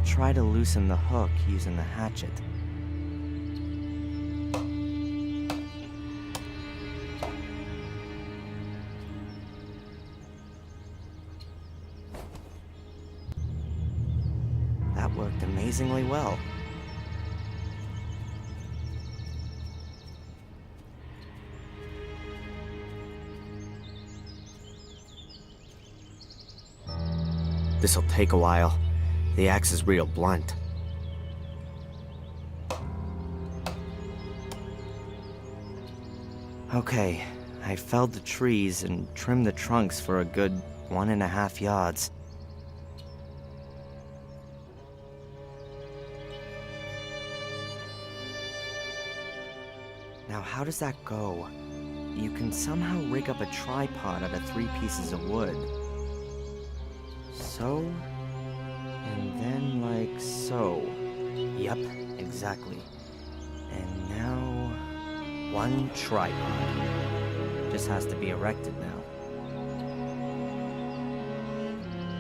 try to loosen the hook using the hatchet. That worked amazingly well. This'll take a while. The axe is real blunt. Okay, I felled the trees and trimmed the trunks for a good 1.5 yards. Now how does that go? You can somehow rig up a tripod out of 3 pieces of wood. So, and then like so. Yep, exactly. And now, 1 tripod. Just has to be erected now.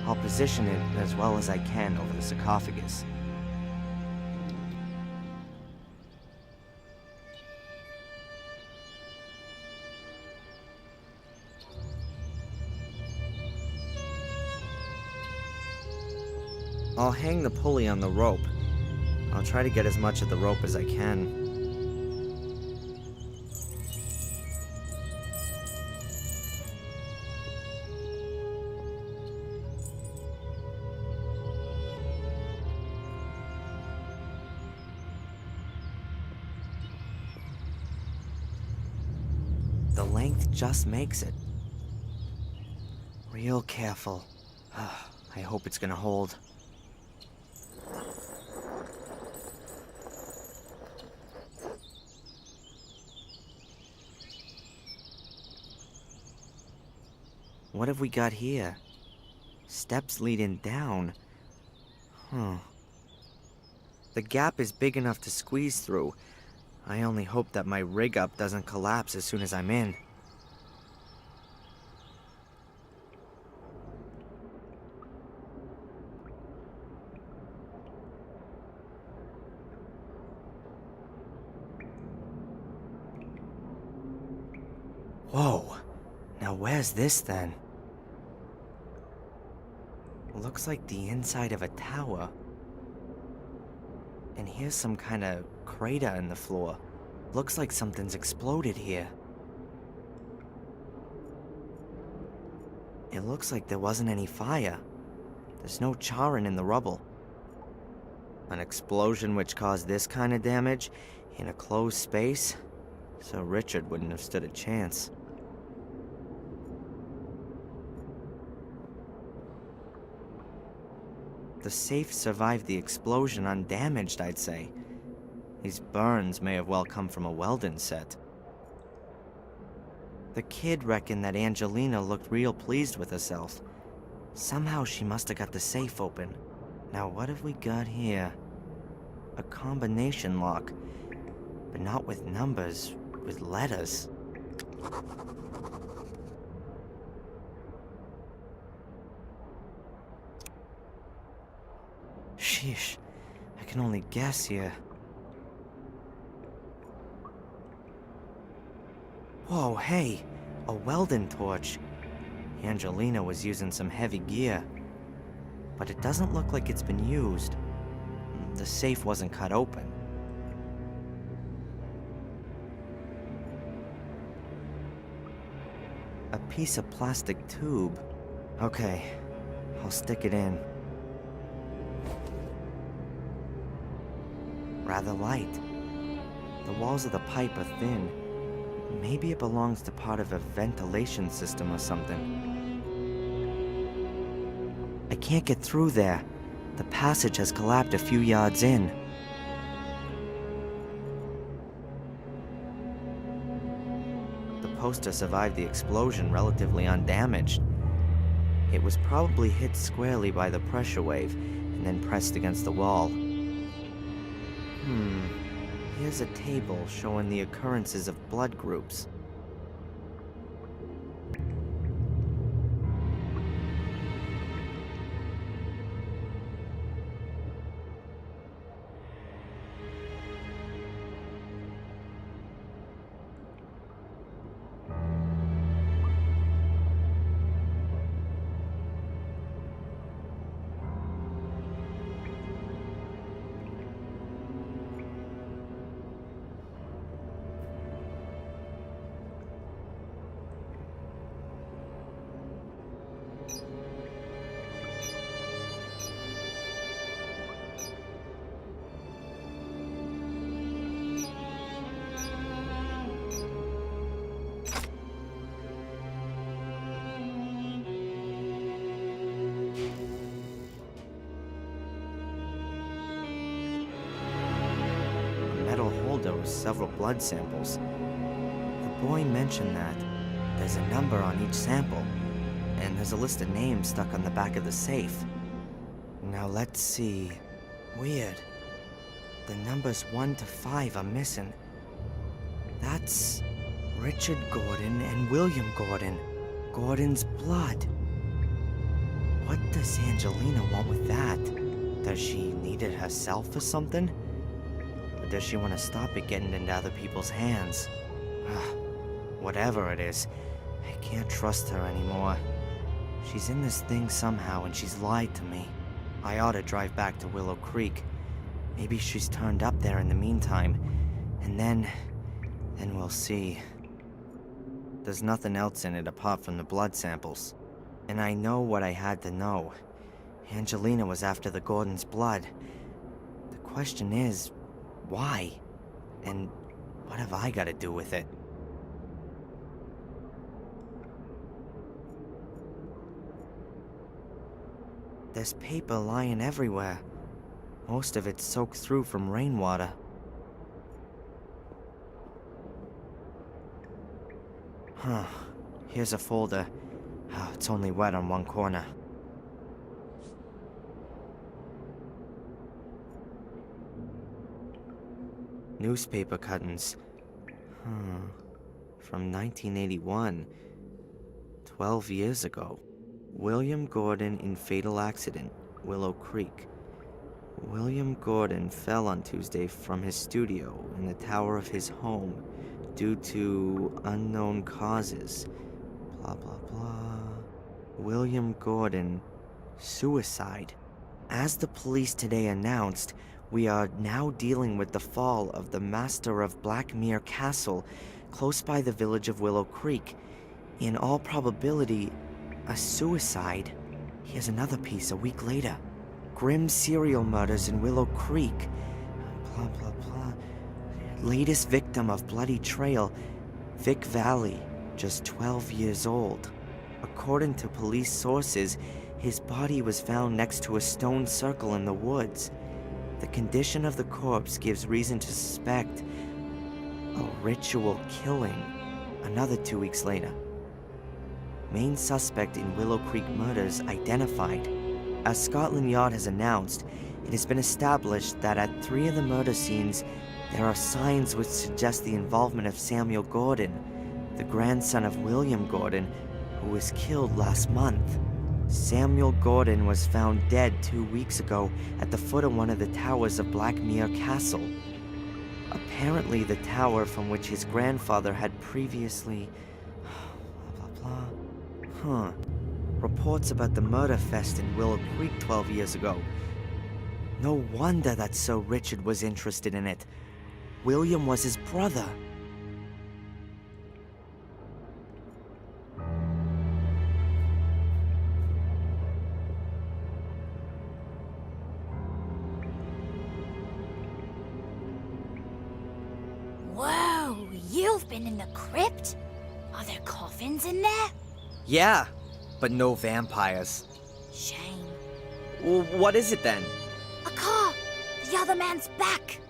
I'll position it as well as I can over the sarcophagus. I'll hang the pulley on the rope. I'll try to get as much of the rope as I can. The length just makes it. Real careful. I hope it's gonna hold. What have we got here? Steps leading down. The gap is big enough to squeeze through. I only hope that my rig up doesn't collapse as soon as I'm in. Whoa. Now where's this then? Looks like the inside of a tower. And here's some kind of crater in the floor. Looks like something's exploded here. It looks like there wasn't any fire. There's no charring in the rubble. An explosion which caused this kind of damage in a closed space? So Richard wouldn't have stood a chance. The safe survived the explosion undamaged, I'd say. These burns may have well come from a welding set. The kid reckoned that Angelina looked real pleased with herself. Somehow she must have got the safe open. Now what have we got here? A combination lock, but not with numbers, with letters. Sheesh, I can only guess here. Whoa, hey, a welding torch. Angelina was using some heavy gear, but it doesn't look like it's been used. The safe wasn't cut open. A piece of plastic tube. Okay, I'll stick it in. Rather light. The walls of the pipe are thin. Maybe it belongs to part of a ventilation system or something. I can't get through there. The passage has collapsed a few yards in. The poster survived the explosion relatively undamaged. It was probably hit squarely by the pressure wave and then pressed against the wall. Here's a table showing the occurrences of blood groups. Metal holder with several blood samples. The boy mentioned that there's a number on each sample, and there's a list of names stuck on the back of the safe. Now let's see. Weird. The numbers 1 to 5 are missing. That's Richard Gordon and William Gordon. Gordon's blood. What does Angelina want with that? Does she need it herself or something? Or does she want to stop it getting into other people's hands? Whatever it is, I can't trust her anymore. She's in this thing somehow and she's lied to me. I ought to drive back to Willow Creek. Maybe she's turned up there in the meantime. And then we'll see. There's nothing else in it apart from the blood samples. And I know what I had to know. Angelina was after the Gordon's blood. The question is, why? And what have I got to do with it? There's paper lying everywhere. Most of it's soaked through from rainwater. Here's a folder. It's only wet on one corner. Newspaper cuttings. From 1981. 12 years ago. William Gordon in fatal accident, Willow Creek. William Gordon fell on Tuesday from his studio in the tower of his home due to unknown causes. Blah, blah, blah. William Gordon, suicide. As the police today announced, we are now dealing with the fall of the master of Blackmere Castle, close by the village of Willow Creek. In all probability, a suicide. Here's another piece a week later. Grim serial murders in Willow Creek. Blah, blah, blah. Latest victim of bloody trail, Vic Valley, just 12 years old. According to police sources, his body was found next to a stone circle in the woods. The condition of the corpse gives reason to suspect a ritual killing. Another 2 weeks later. Main suspect in Willow Creek murders identified. As Scotland Yard has announced, it has been established that at 3 of the murder scenes, there are signs which suggest the involvement of Samuel Gordon, the grandson of William Gordon, who was killed last month. Samuel Gordon was found dead 2 weeks ago at the foot of one of the towers of Blackmere Castle. Apparently the tower from which his grandfather had previously... blah, blah, blah. Reports about the murder fest in Willow Creek 12 years ago. No wonder that Sir Richard was interested in it. William was his brother. Whoa, you've been in the crypt? Are there coffins in there? Yeah, but no vampires. Shame. Well, what is it then? A car! The other man's back!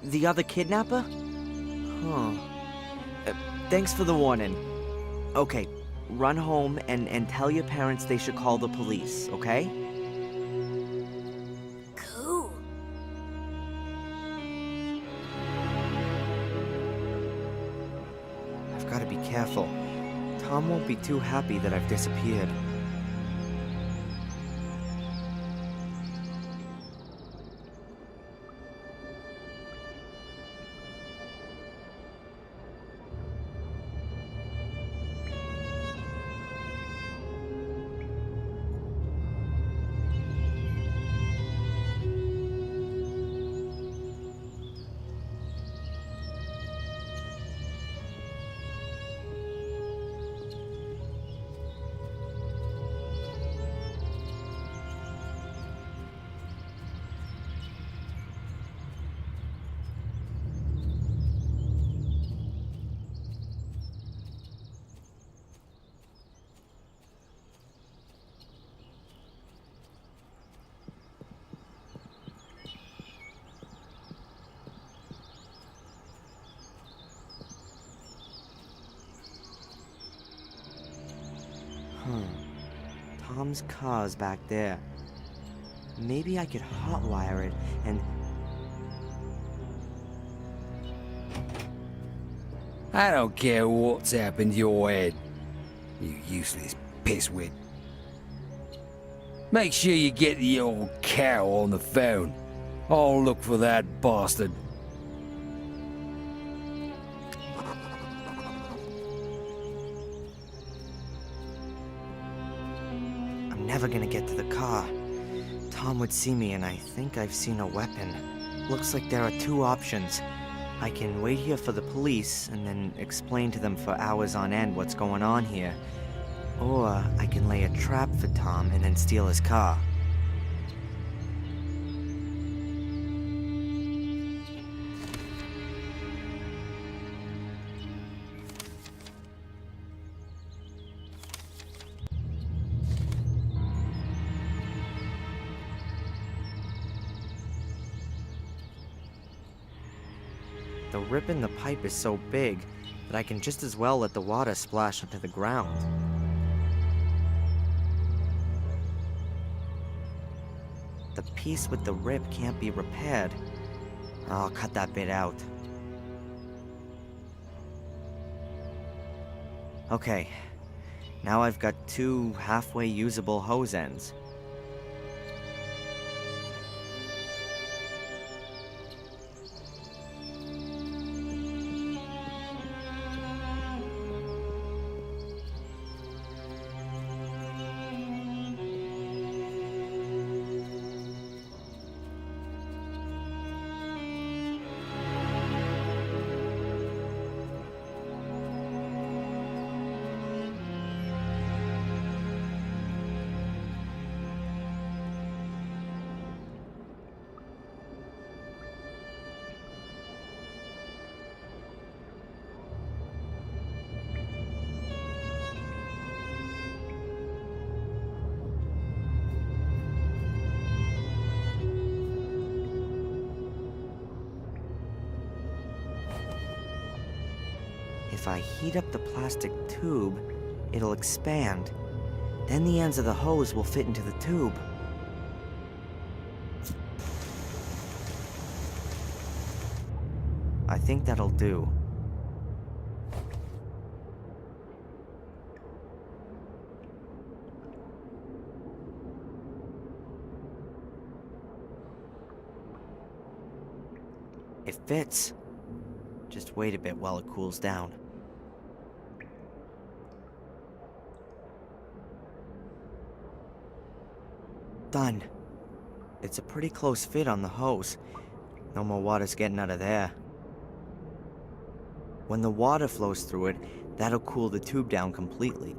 The other kidnapper? Thanks for the warning. Okay, run home and tell your parents they should call the police, okay? Cool. I've got to be careful. Tom won't be too happy that I've disappeared. Tom's car's back there. Maybe I could hotwire it and... I don't care what's happened to your head, you useless pisswit. Make sure you get the old cow on the phone. I'll look for that bastard. I'm never gonna get to the car. Tom would see me, and I think I've seen a weapon. Looks like there are two options. I can wait here for the police and then explain to them for hours on end what's going on here. Or I can lay a trap for Tom and then steal his car. The rip in the pipe is so big that I can just as well let the water splash onto the ground. The piece with the rip can't be repaired. I'll cut that bit out. Okay, now I've got two halfway usable hose ends. If I heat up the plastic tube, it'll expand. Then the ends of the hose will fit into the tube. I think that'll do. It fits. Just wait a bit while it cools down. Done. It's a pretty close fit on the hose. No more water's getting out of there. When the water flows through it, that'll cool the tube down completely.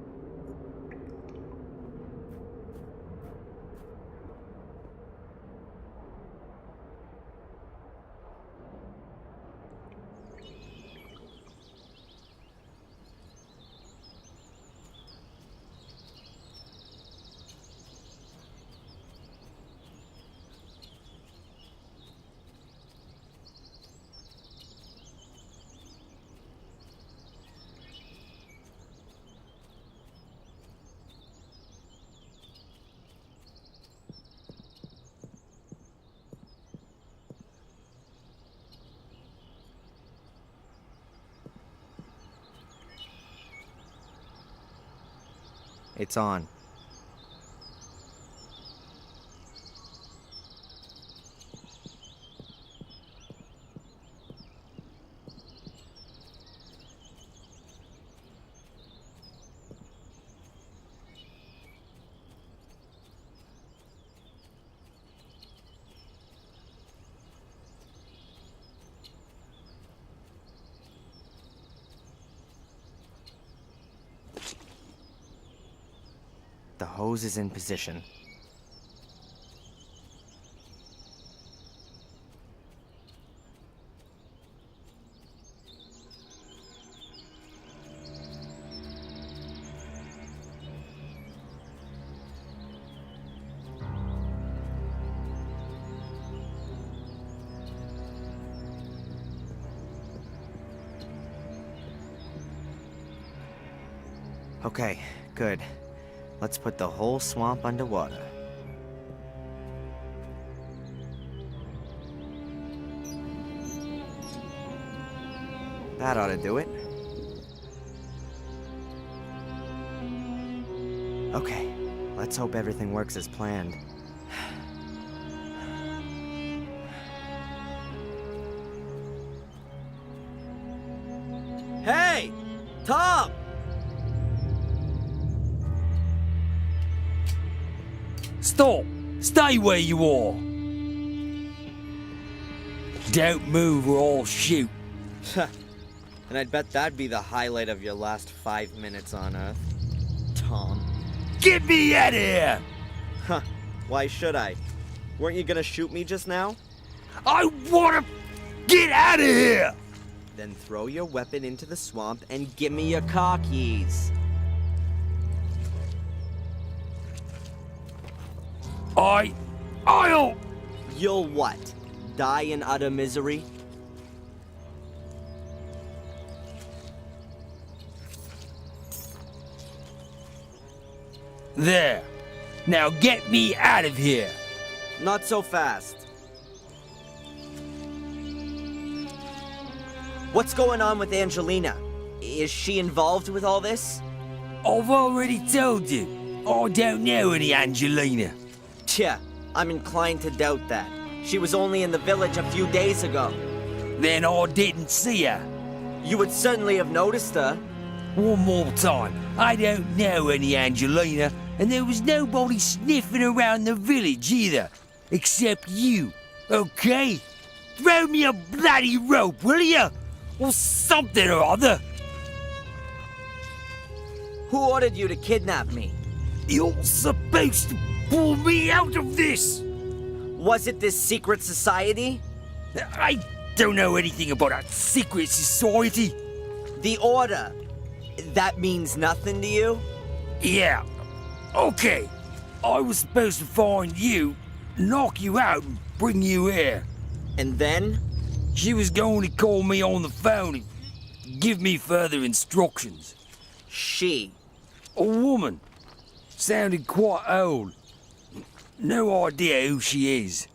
It's on. The hose is in position. Okay, good. Let's put the whole swamp underwater. That ought to do it. Okay, let's hope everything works as planned. Hey! Tom! Stop! Stay where you are! Don't move or I'll shoot. And I'd bet that'd be the highlight of your last 5 minutes on Earth. Tom. Get me out of here! Huh. Why should I? Weren't you gonna shoot me just now? I wanna get out of here! Then throw your weapon into the swamp and give me your car keys. I'll... You'll what? Die in utter misery? There. Now get me out of here. Not so fast. What's going on with Angelina? Is she involved with all this? I've already told you. I don't know any Angelina. Tja, I'm inclined to doubt that. She was only in the village a few days ago. Then I didn't see her. You would certainly have noticed her. One more time. I don't know any Angelina, and there was nobody sniffing around the village either. Except you. Okay? Throw me a bloody rope, will you? Or something or other. Who ordered you to kidnap me? You're supposed to pull me out of this. Was it this secret society? I don't know anything about a secret society. The Order. That means nothing to you? Yeah. Okay. I was supposed to find you, knock you out, and bring you here. And then? She was going to call me on the phone and give me further instructions. She? A woman. Sounded quite old. No idea who she is.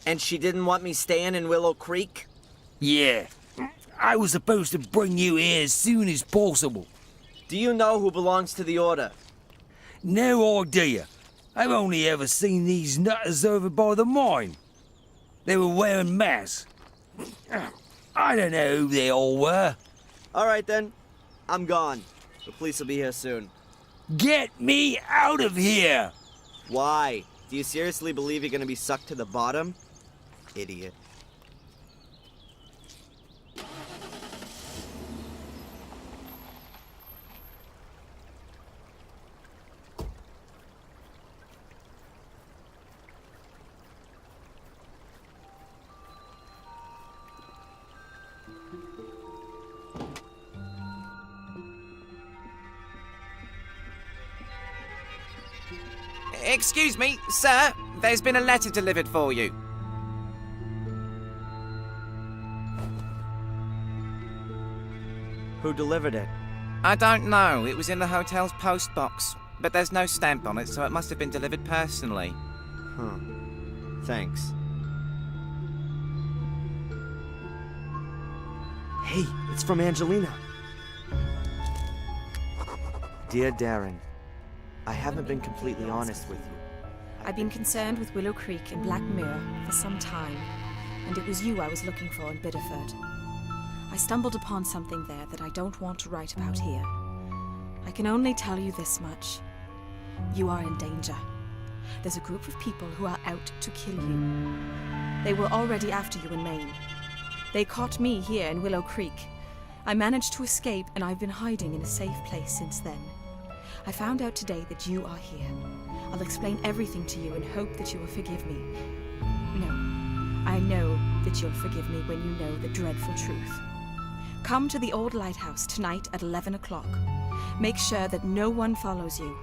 And she didn't want me staying in Willow Creek? Yeah. I was supposed to bring you here as soon as possible. Do you know who belongs to the Order? No idea. I've only ever seen these nutters over by the mine. They were wearing masks. I don't know who they all were. All right then. I'm gone. The police will be here soon. Get me out of here! Why? Do you seriously believe you're gonna be sucked to the bottom? Idiot. Excuse me, sir. There's been a letter delivered for you. Who delivered it? I don't know. It was in the hotel's post box. But there's no stamp on it, so it must have been delivered personally. Huh. Thanks. Hey, it's from Angelina. Dear Darren, I haven't been completely honest with you. I've been concerned with Willow Creek and Black Mirror for some time, and it was you I was looking for in Biddeford. I stumbled upon something there that I don't want to write about here. I can only tell you this much. You are in danger. There's a group of people who are out to kill you. They were already after you in Maine. They caught me here in Willow Creek. I managed to escape, and I've been hiding in a safe place since then. I found out today that you are here. I'll explain everything to you and hope that you will forgive me. No, I know that you'll forgive me when you know the dreadful truth. Come to the old lighthouse tonight at 11 o'clock. Make sure that no one follows you.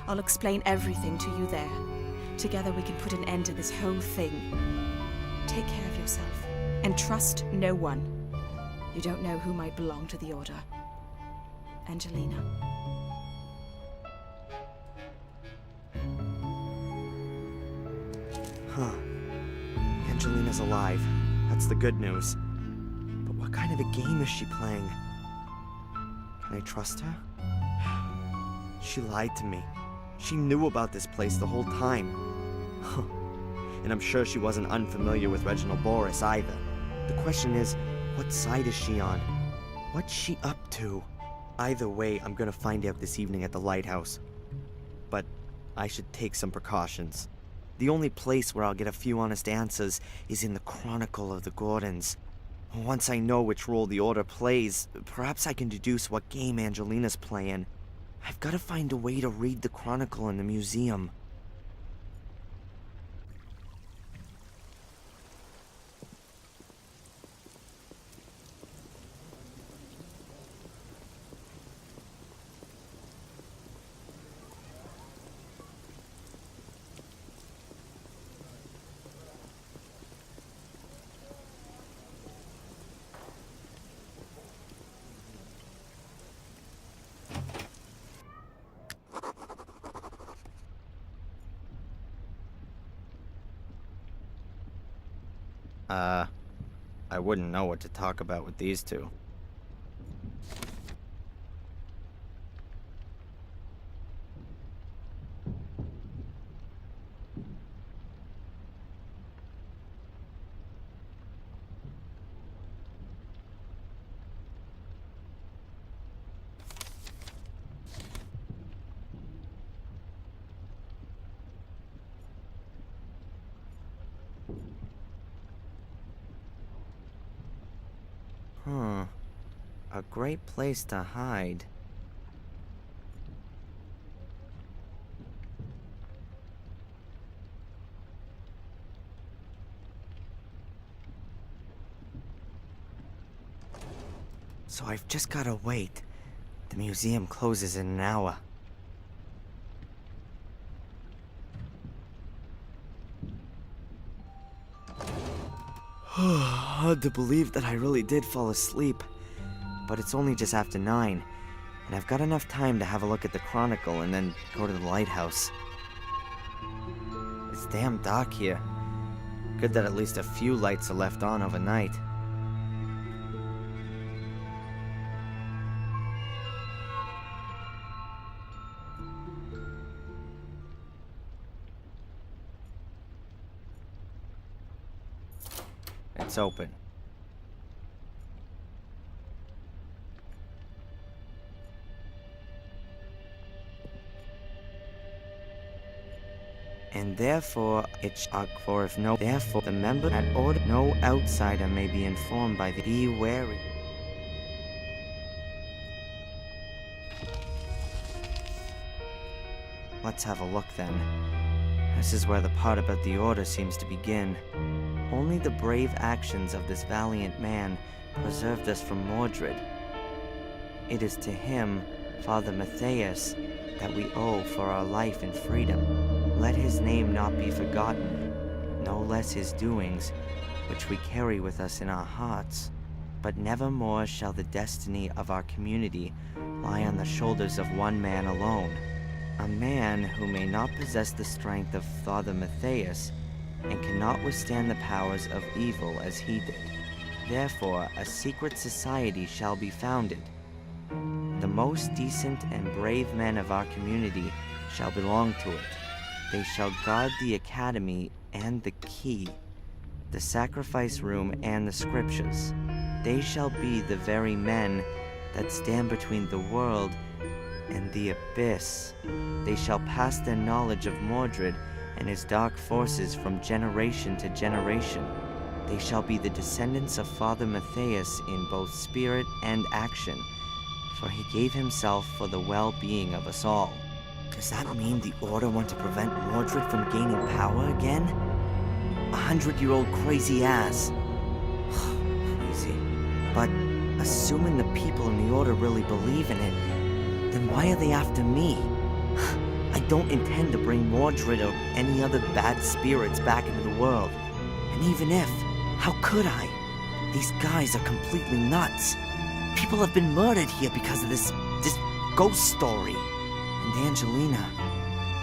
I'll explain everything to you there. Together we can put an end to this whole thing. Take care of yourself and trust no one. You don't know who might belong to the Order. Angelina. alive. That's the good news. But what kind of a game is she playing? Can I trust her? She lied to me. She knew about this place the whole time. And I'm sure she wasn't unfamiliar with Reginald Boris either. The question is, what side is she on? What's she up to? Either way, I'm gonna find out this evening at the lighthouse. But I should take some precautions. The only place where I'll get a few honest answers is in the Chronicle of the Gordons. Once I know which role the Order plays, perhaps I can deduce what game Angelina's playing. I've got to find a way to read the Chronicle in the museum. I wouldn't know what to talk about with these two. A great place to hide. So I've just gotta wait. The museum closes in an hour. Hard to believe that I really did fall asleep. But it's only just after 9, and I've got enough time to have a look at the Chronicle and then go to the lighthouse. It's damn dark here. Good that at least a few lights are left on overnight. It's open. And therefore for if no therefore the member at order no outsider may be informed by the be wary. Let's have a look then. This is where the part about the order seems to begin. Only the brave actions of this valiant man preserved us from Mordred. It is to him, Father Matthias, that we owe for our life and freedom. Let his name not be forgotten, no less his doings, which we carry with us in our hearts. But nevermore shall the destiny of our community lie on the shoulders of one man alone. A man who may not possess the strength of Father Matthias and cannot withstand the powers of evil as he did. Therefore, a secret society shall be founded. The most decent and brave men of our community shall belong to it. They shall guard the academy and the key, the sacrifice room and the scriptures. They shall be the very men that stand between the world and the abyss. They shall pass their knowledge of Mordred and his dark forces from generation to generation. They shall be the descendants of Father Matthias in both spirit and action, for he gave himself for the well-being of us all. Does that mean the Order want to prevent Mordred from gaining power again? 100-year-old crazy ass. Crazy. But assuming the people in the Order really believe in it, then why are they after me? I don't intend to bring Mordred or any other bad spirits back into the world. And even if, how could I? These guys are completely nuts. People have been murdered here because of this ghost story. And Angelina,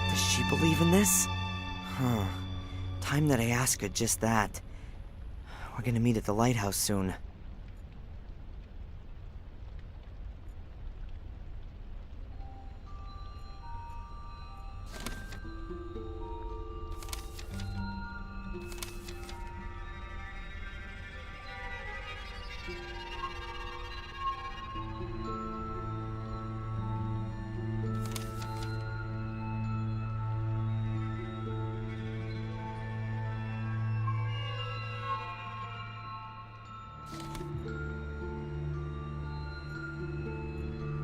does she believe in this? Time that I ask her just that. We're gonna meet at the lighthouse soon.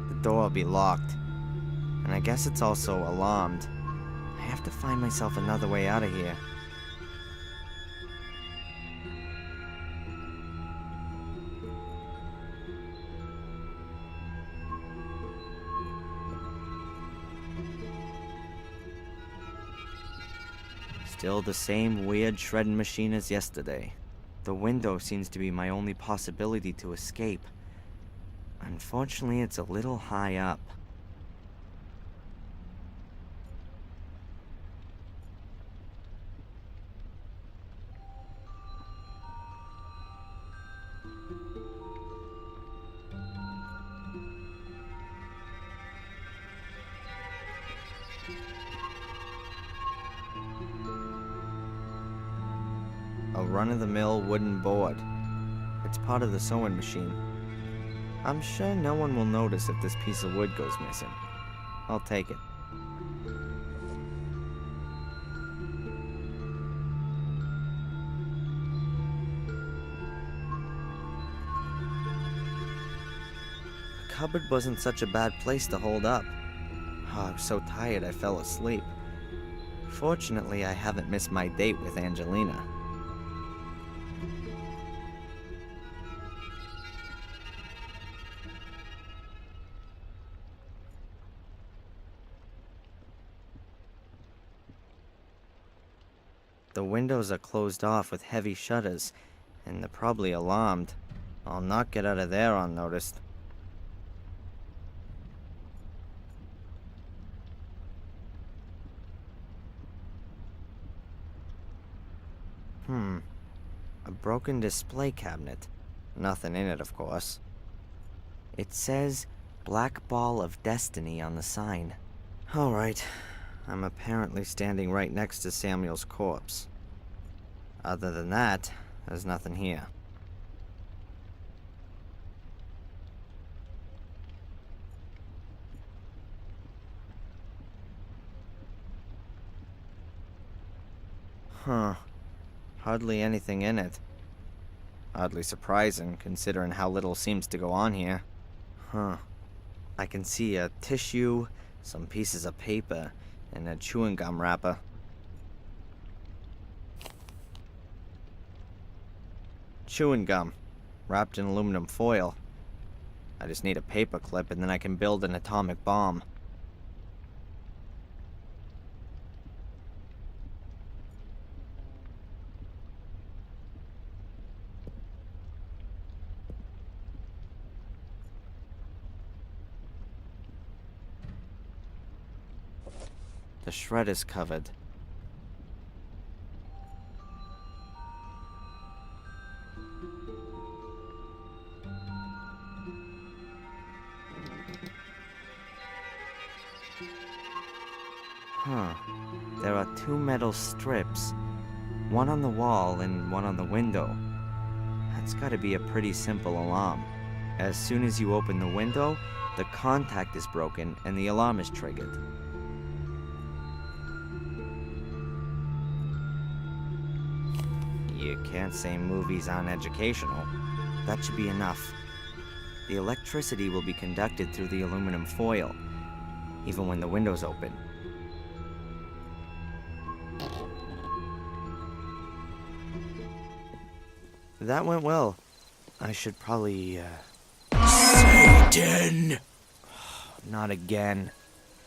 The door will be locked, and I guess it's also alarmed. I have to find myself another way out of here. Still the same weird shredding machine as yesterday. The window seems to be my only possibility to escape. Unfortunately, it's a little high up. A run-of-the-mill wooden board. It's part of the sewing machine. I'm sure no one will notice if this piece of wood goes missing. I'll take it. The cupboard wasn't such a bad place to hold up. Oh, I was so tired I fell asleep. Fortunately, I haven't missed my date with Angelina. The windows are closed off with heavy shutters, and they're probably alarmed. I'll not get out of there unnoticed. A broken display cabinet. Nothing in it, of course. It says Black Ball of Destiny on the sign. Alright. I'm apparently standing right next to Samuel's corpse. Other than that, there's nothing here. Huh. Hardly anything in it. Oddly surprising, considering how little seems to go on here. Huh. I can see a tissue, some pieces of paper, and a chewing gum wrapper. Chewing gum, wrapped in aluminum foil. I just need a paper clip and then I can build an atomic bomb. The shred is covered. Huh. There are two metal strips. One on the wall and one on the window. That's gotta be a pretty simple alarm. As soon as you open the window, the contact is broken and the alarm is triggered. You can't say movies aren't educational. That should be enough. The electricity will be conducted through the aluminum foil, even when the window's open. That went well. I should probably, Satan! Not again.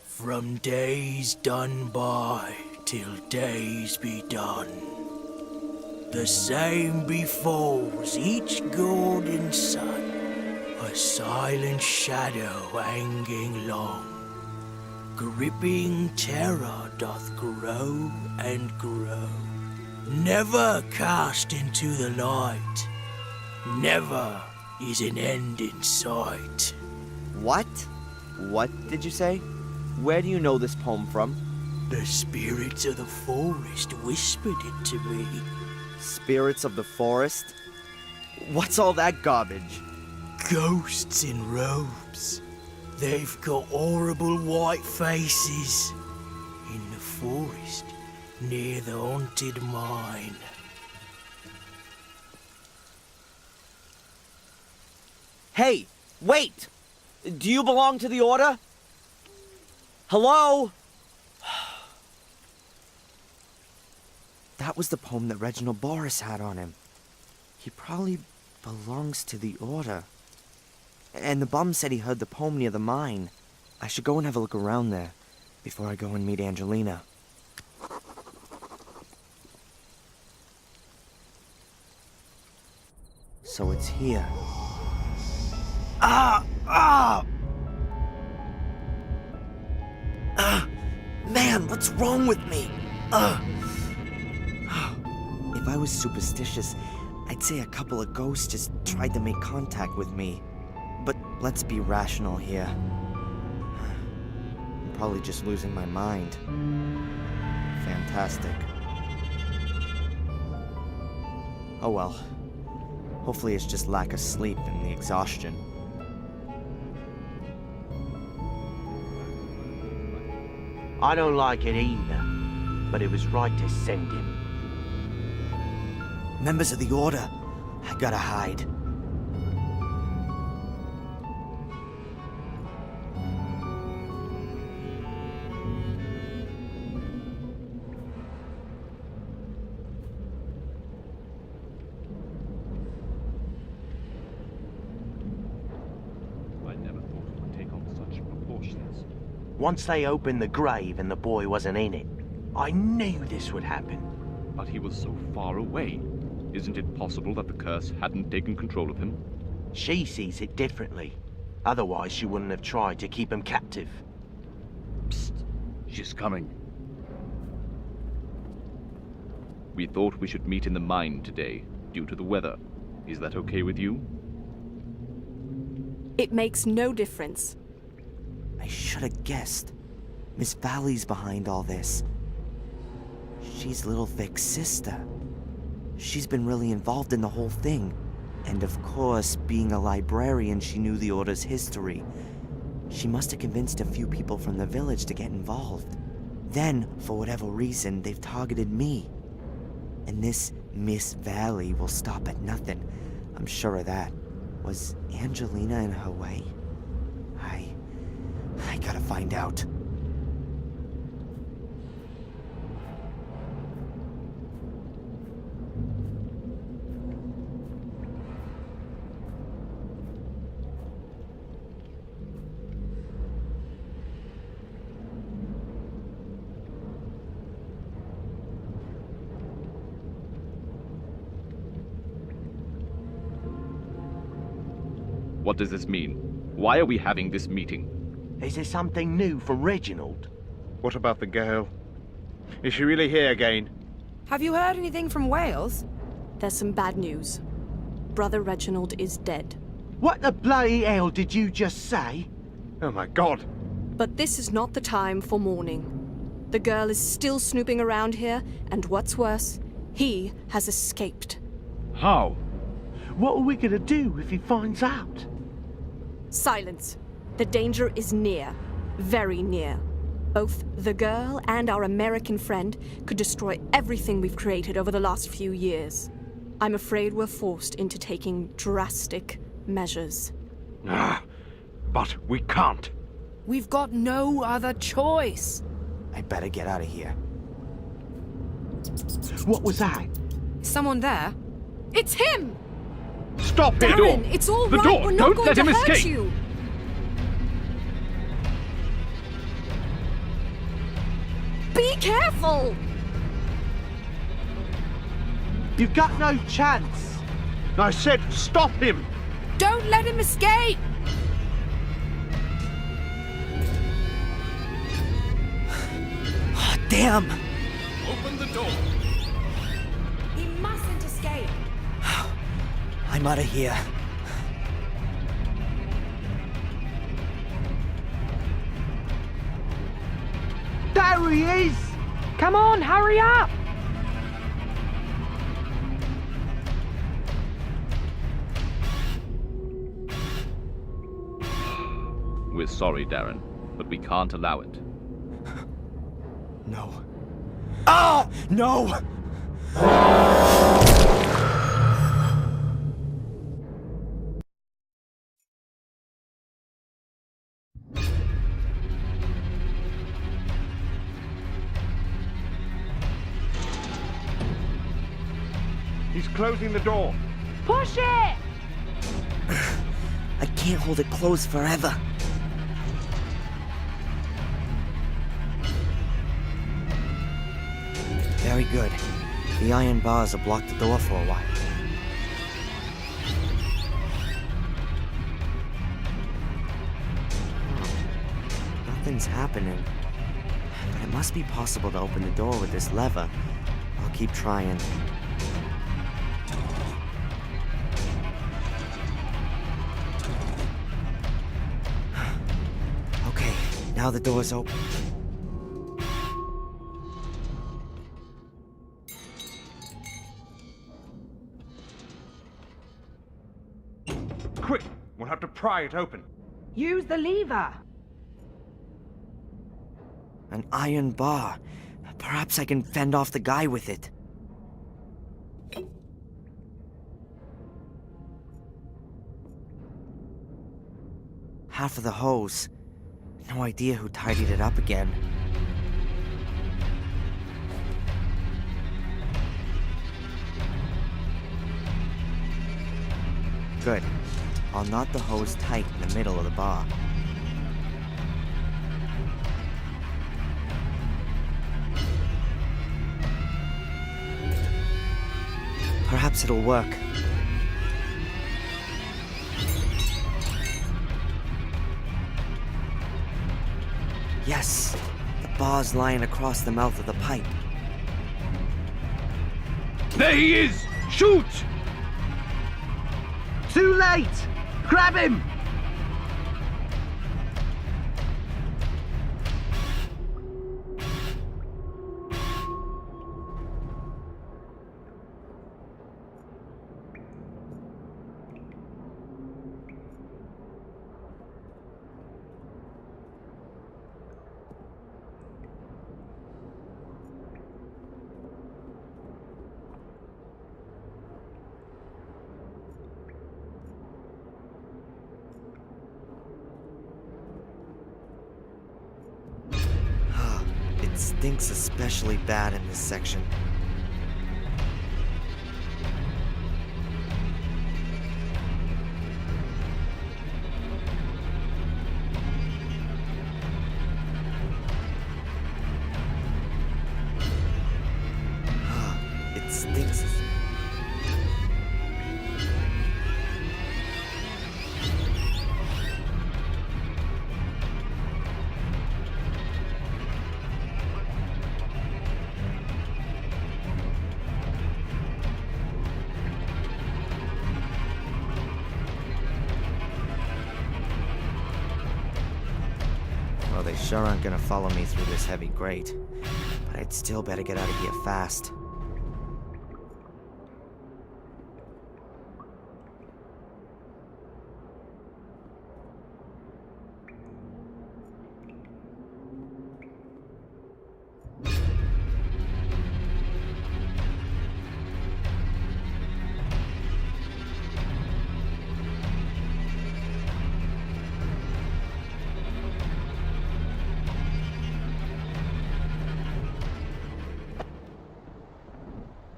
From days done by till days be done. The same befalls each golden sun, a silent shadow hanging long. Gripping terror doth grow and grow. Never cast into the light. Never is an end in sight. What? What did you say? Where do you know this poem from? The spirits of the forest whispered it to me. Spirits of the forest? What's all that garbage? Ghosts in robes. They've got horrible white faces. In the forest, near the haunted mine. Hey, wait! Do you belong to the Order? Hello? That was the poem that Reginald Boris had on him. He probably belongs to the Order. And the bum said he heard the poem near the mine. I should go and have a look around there before I go and meet Angelina. So it's here. Man, what's wrong with me? If I was superstitious, I'd say a couple of ghosts just tried to make contact with me. But let's be rational here. I'm probably just losing my mind. Fantastic. Oh well. Hopefully it's just lack of sleep and the exhaustion. I don't like it either, but it was right to send him. Members of the Order, I gotta hide. I never thought it would take on such proportions. Once they opened the grave and the boy wasn't in it, I knew this would happen. But he was so far away. Isn't it possible that the curse hadn't taken control of him? She sees it differently. Otherwise, she wouldn't have tried to keep him captive. Psst. She's coming. We thought we should meet in the mine today, due to the weather. Is that okay with you? It makes no difference. I should have guessed. Miss Valley's behind all this. She's Little Vic's sister. She's been really involved in the whole thing. And of course, being a librarian, she knew the Order's history. She must have convinced a few people from the village to get involved. Then, for whatever reason, they've targeted me. And this Miss Valley will stop at nothing. I'm sure of that. Was Angelina in her way? I gotta find out. What does this mean? Why are we having this meeting? Is there something new from Reginald? What about the girl? Is she really here again? Have you heard anything from Wales? There's some bad news. Brother Reginald is dead. What the bloody hell did you just say? Oh my god! But this is not the time for mourning. The girl is still snooping around here, and what's worse, he has escaped. How? What are we gonna do if he finds out? Silence. The danger is near. Very near. Both the girl and our American friend could destroy everything we've created over the last few years. I'm afraid we're forced into taking drastic measures. But we can't. We've got no other choice. I better get out of here. What was that? Someone there? It's him! Stop it! Darren, it's all The right. door! We're not Don't going let to him hurt escape! you. Be careful! You've got no chance. I said stop him! Don't let him escape! Oh, damn! Open the door! I'm out of here. There he is! Come on, hurry up! We're sorry, Darren, but we can't allow it. No. Oh! No! He's closing the door. Push it! I can't hold it closed forever. Very good. The iron bars have blocked the door for a while. Nothing's happening. But it must be possible to open the door with this lever. I'll keep trying. Okay, now the door's open. Quick! We'll have to pry it open. Use the lever. An iron bar. Perhaps I can fend off the guy with it. Half of the hose. No idea who tidied it up again. Good. I'll knot the hose tight in the middle of the bar. Perhaps it'll work. Yes! The bar's lying across the mouth of the pipe. There he is! Shoot! Too late! Grab him! It stinks especially bad in this section. It stinks. Well, they sure aren't gonna follow me through this heavy grate. But I'd still better get out of here fast.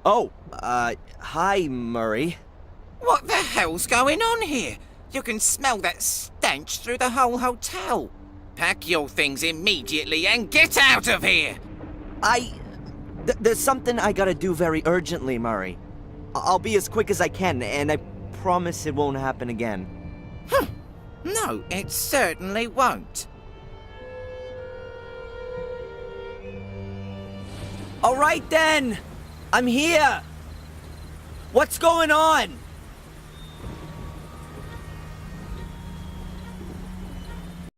Oh, hi, Murray. What the hell's going on here? You can smell that stench through the whole hotel. Pack your things immediately and get out of here! There's something I gotta do very urgently, Murray. I'll be as quick as I can, and I promise it won't happen again. No, it certainly won't. All right, then. I'm here. What's going on?